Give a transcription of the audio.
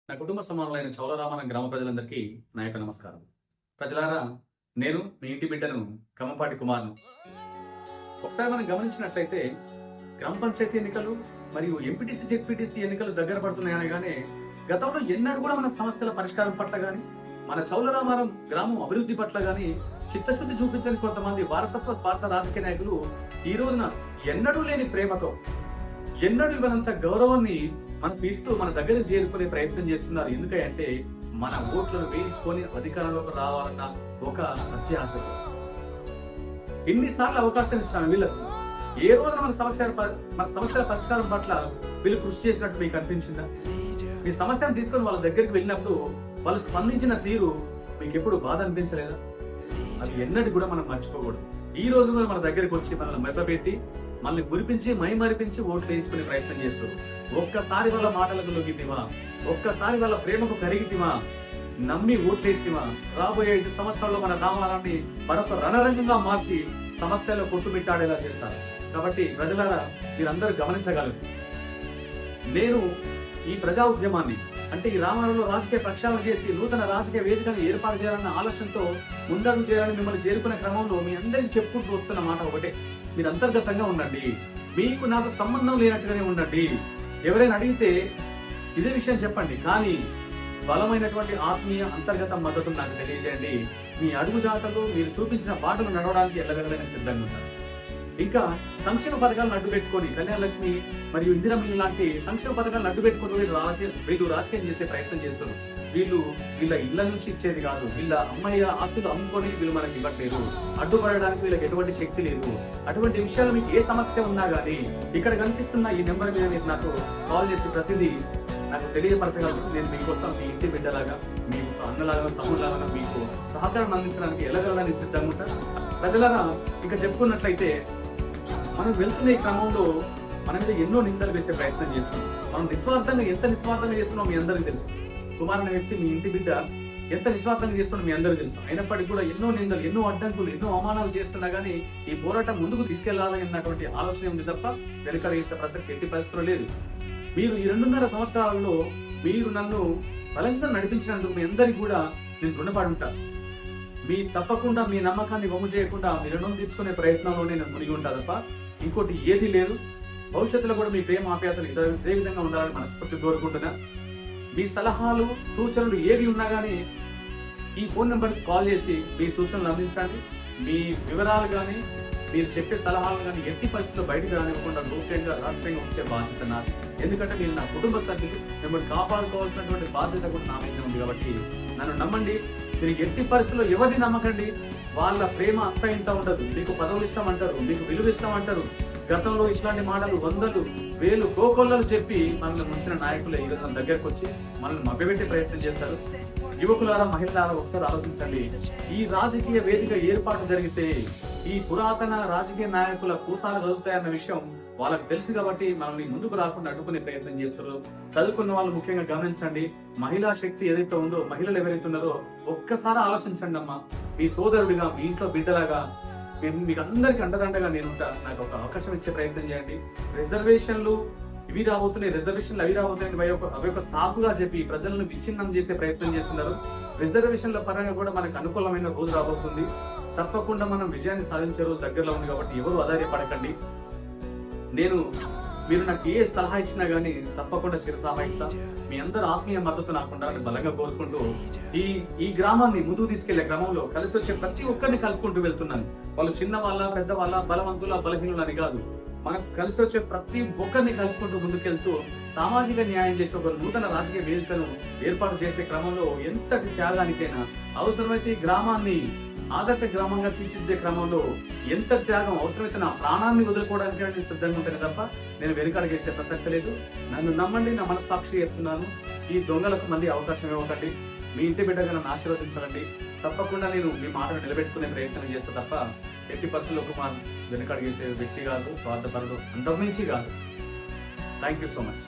నా కుటుంబ సమానులైన చౌలరామన గ్రామ ప్రజలందరికీ నా యొక్క నమస్కారం. ప్రజలారా, నేను మీ ఇంటి బిడ్డను కమ్మపాటి కుమార్ను. ఒకసారి మనం గమనించినట్లయితే గ్రామ పంచాయతీ ఎన్నికలు మరియు ఎంపీటీసీ జెడ్పీటీసీ ఎన్నికలు దగ్గర పడుతున్నాయనగానే గతంలో ఎన్నడూ కూడా మన సమస్యల పరిష్కారం పట్ల గాని, మన చౌలరామారం గ్రామం అభివృద్ధి పట్ల గాని చిత్తశుద్ధి చూపించని కొంతమంది వారసత్వ స్వార్థ రాజకీయ నాయకులు ఈ రోజున ఎన్నడూ లేని ప్రేమతో, ఎన్నడూ ఇవ్వనంత గౌరవాన్ని మనకు ఇస్తూ మన దగ్గర చేరుకునే ప్రయత్నం చేస్తున్నారు. ఎందుకంటే మన ఓట్లను వేయించుకొని అధికారంలోకి రావాలన్న ఒక అత్యాశతో ఎన్నిసార్లు అవకాశం ఇచ్చాను వీళ్ళకు. ఏ రోజున మన సమస్యల పరిష్కారం పట్ల వీళ్ళు కృషి చేసినట్టు మీకు అనిపించిందా? మీ సమస్యను తీసుకొని వాళ్ళ దగ్గరికి వెళ్ళినప్పుడు వాళ్ళు స్పందించిన తీరు మీకు ఎప్పుడు బాధ అనిపించలేదా? అది ఎన్నటి కూడా మనం మర్చిపోకూడదు. ఈ రోజు కూడా మన దగ్గరికి వచ్చి మనల్ని మెత్తపెట్టి మనల్ని గురిపించి మైమరిపించి ఓట్లు వేయించుకునే ప్రయత్నం చేస్తారు. ఒక్కసారి వాళ్ళ మాటలకు లొంగితివా, ఒక్కసారి వాళ్ళ ప్రేమకు కరిగితివా, నమ్మి ఓట్లేసివా, రాబోయే 5 సంవత్సరాల్లో మన రామారాన్ని మరొక రణరంగంగా మార్చి సమస్యలో కొట్టుమిట్టాడేలా చేస్తారు. కాబట్టి ప్రజలారా, మీరందరూ గమనించగలరు, నేను ఈ ప్రజా ఉద్యమాన్ని అంటే ఈ రామారంలో రాజకీయ ప్రక్షాళన చేసి నూతన రాజకీయ వేదికను ఏర్పాటు చేయాలన్న ఆలోచనతో ముందడుగు చేయాలని మిమ్మల్ని చేరుకునే క్రమంలో మీ అందరికి చెప్పుకుంటూ వస్తున్న మాట ఒకటే: మీరు అంతర్గతంగా ఉండండి, మీకు నాకు సంబంధం లేనట్టుగానే ఉండండి. ఎవరైనా అడిగితే ఇదే విషయం చెప్పండి, కానీ బలమైనటువంటి ఆత్మీయ అంతర్గత మద్దతును నాకు తెలియజేయండి. మీ అడుగుజాటలు, మీరు చూపించిన బాటలు నడవడానికి ఎల్లవెల్లనే సిద్ధంగా ఉంటారు. ఇంకా సంక్షేమ పథకాలను అడ్డు పెట్టుకొని కళ్యాణ లక్ష్మి మరియు ఇందిరమిల్లు లాంటి సంక్షేమ పథకాలను అడ్డు పెట్టుకుని వీళ్ళు రాజకీయం చేసే ప్రయత్నం చేస్తారు. వీళ్ళ ఇళ్ల నుంచి ఇచ్చేది కాదు, వీళ్ళ అమ్మాయి ఆస్తులు అమ్ముకొని వీళ్ళు మనకి ఇవ్వట్లేదు. అడ్డుపడడానికి వీళ్ళకి ఎటువంటి శక్తి లేదు. అటువంటి విషయాలు మీకు ఏ సమస్య ఉన్నా గానీ ఇక్కడ కనిపిస్తున్న ఈ నెంబర్ మీద మీరు నాకు కాల్ చేసి ప్రతిదీ నాకు తెలియపరచగలరు. నేను మీకోసం మీ ఇంటి బిడ్డలాగా, మీ అన్నలాగా, తమ్ముళ్ళలాగా మీకు సహకారం అందించడానికి ఎలాగలని సిద్ధంగా ఉంటారు. ప్రజలారా, ఇక చెప్పుకున్నట్లయితే మనం వెళ్తున్న ఈ క్రమంలో మన మీద ఎన్నో నిందలు వేసే ప్రయత్నం చేస్తున్నాం. మనం ఎంత నిస్వార్థంగా చేస్తున్నాం మీ అందరికీ తెలుసు. కుమార్ అనే వ్యక్తి, మీ ఇంటి బిడ్డ ఎంత నిస్వార్థంగా చేస్తున్నాం మీ అందరికీ తెలుసు. అయినప్పటికీ కూడా ఎన్నో నిందలు, ఎన్నో అడ్డంకులు, ఎన్నో అవమానాలు చేస్తున్నా గానీ ఈ పోరాటం ముందుకు తీసుకెళ్లాలి అన్నటువంటి ఆలోచన ఉంది తప్ప వెనుకడ వేసే ప్రసక్తి ఎట్టి పరిస్థితులు లేదు. మీరు ఈ 2.5 సంవత్సరాలలో మీరు నన్ను బలంగా నడిపించినందుకు మీ అందరికీ కూడా నేను రుణపడి ఉంటాను. మీ తప్పకుండా మీ నమ్మకాన్ని వమ్ము చేయకుండా మీ రుణం తీర్చుకునే ప్రయత్నంలోనే నేను మునిగి ఉంటాను తప్ప ఇంకోటి ఏది లేదు. భవిష్యత్తులో కూడా మీ ప్రేమ ఆప్యాయతలు ఇదే విధంగా ఉండాలని మనస్ఫూర్తి కోరుకుంటున్నా. మీ సలహాలు, సూచనలు ఏవి ఉన్నా కానీ ఈ ఫోన్ నెంబర్కి కాల్ చేసి మీ సూచనలు అందించండి. మీ వివరాలు కానీ, మీరు చెప్పే సలహాలు కానీ ఎట్టి పరిస్థితుల్లో బయటకు రానివ్వకుండా గోప్యంగా, రహస్యంగా ఉంచే బాధ్యత నాది. ఎందుకంటే మీరు నా కుటుంబ సభ్యులు, మిమ్మల్ని కాపాడుకోవాల్సినటువంటి బాధ్యత కూడా నా మీద ఉంది. కాబట్టి నన్ను నమ్మండి. మీరు ఎట్టి పరిస్థితుల్లో ఎవరిని నమ్మకండి. వాళ్ళ ప్రేమ అంత ఇంత ఉండదు. మీకు పదవులు ఇస్తామంటారు, మీకు విలువ ఇస్తామంటారు. గతంలో ఇట్లాంటి మాటలు 100, 1000 కోకొల్లలు చెప్పి మనల్ని ముంచిన నాయకులు ఈ రోజు దగ్గరకు వచ్చి మనల్ని మభ్యపెట్టే ప్రయత్నం చేస్తారు. యువకులారా, మహిళలారా, ఒకసారి ఆలోచించండి. ఈ రాజకీయ వేదిక ఏర్పాటు జరిగితే ఈ పురాతన రాజకీయ నాయకుల కూసాలు కలుగుతాయన్న విషయం వాళ్ళకి తెలుసు. కాబట్టి మనల్ని ముందుకు రాకుండా అడ్డుకునే ప్రయత్నం చేస్తారు. చదువుకున్న వాళ్ళు ముఖ్యంగా గమనించండి. మహిళా శక్తి ఏదైతే ఉందో, మహిళలు ఎవరైతే ఉన్నారో ఒక్కసారి ఆలోచించండి అమ్మా. మీ సోదరుడిగా, మీ ఇంట్లో బిడ్డలాగా మీకు అందరికి అండదండగా నేనుంటా. నాకు ఒక అవకాశం ఇచ్చే ప్రయత్నం చేయండి. రిజర్వేషన్లు అవి రాబోతున్నాయి అవి ఒక సాకుగా చెప్పి ప్రజలను విచ్ఛిన్నం చేసే ప్రయత్నం చేస్తున్నారు. రిజర్వేషన్ల పరంగా కూడా మనకు అనుకూలమైన రోజు రాబోతుంది. తప్పకుండా మనం విజయాన్ని సాధించే రోజు దగ్గరలో ఉంది. కాబట్టి ఎవరు ఆధారపడకండి. మీరు నాకు ఏ సలహా ఇచ్చినా గానీ తప్పకుండా శిరసావహిస్తా. మీ అందరు ఆత్మీయ మద్దతు నాకుండా బలంగా కోరుకుంటూ ఈ గ్రామాన్ని ముందుకు తీసుకెళ్లే క్రమంలో కలిసి వచ్చే ప్రతి ఒక్కరిని కలుపుకుంటూ వెళ్తున్నాను. వాళ్ళు చిన్న వాళ్ళ, పెద్ద వాళ్ళ, బలవంతుల, బలహీనులు అని కాదు. మనకు కలిసి వచ్చే ప్రతి ఒక్కరిని కలుపుకుంటూ ముందుకెళ్తూ సామాజిక న్యాయం చేసే ఒక నూతన రాజకీయ వేదికను ఏర్పాటు చేసే క్రమంలో ఎంతటి త్యాగానికైనా అవసరమైతే ఈ గ్రామాన్ని ఆదర్శ గ్రామంగా తీర్చిదిద్దే క్రమంలో ఎంత త్యాగం అవసరమైతే నా ప్రాణాన్ని వదులుకోవడానికి నేను సిద్ధంగా ఉంటాను తప్ప నేను వెనుకడుగేసే ప్రసక్తి లేదు. నన్ను నమ్మండి, నా మనస్సాక్షి చెప్తున్నాను. ఈ దొంగలకు మళ్ళీ అవకాశం ఇవ్వకండి. మీ ఇంటి బిడ్డగా నన్ను ఆశీర్వదించాలండి. తప్పకుండా నేను మీ మాటను నిలబెట్టుకునే ప్రయత్నం చేస్తా తప్ప ఎట్టి పరిస్థితుల్లో వెనుకడుగేసే వ్యక్తి కాదు, స్వార్థపరుడు, అంతకుమించి కాదు. Thank you so much.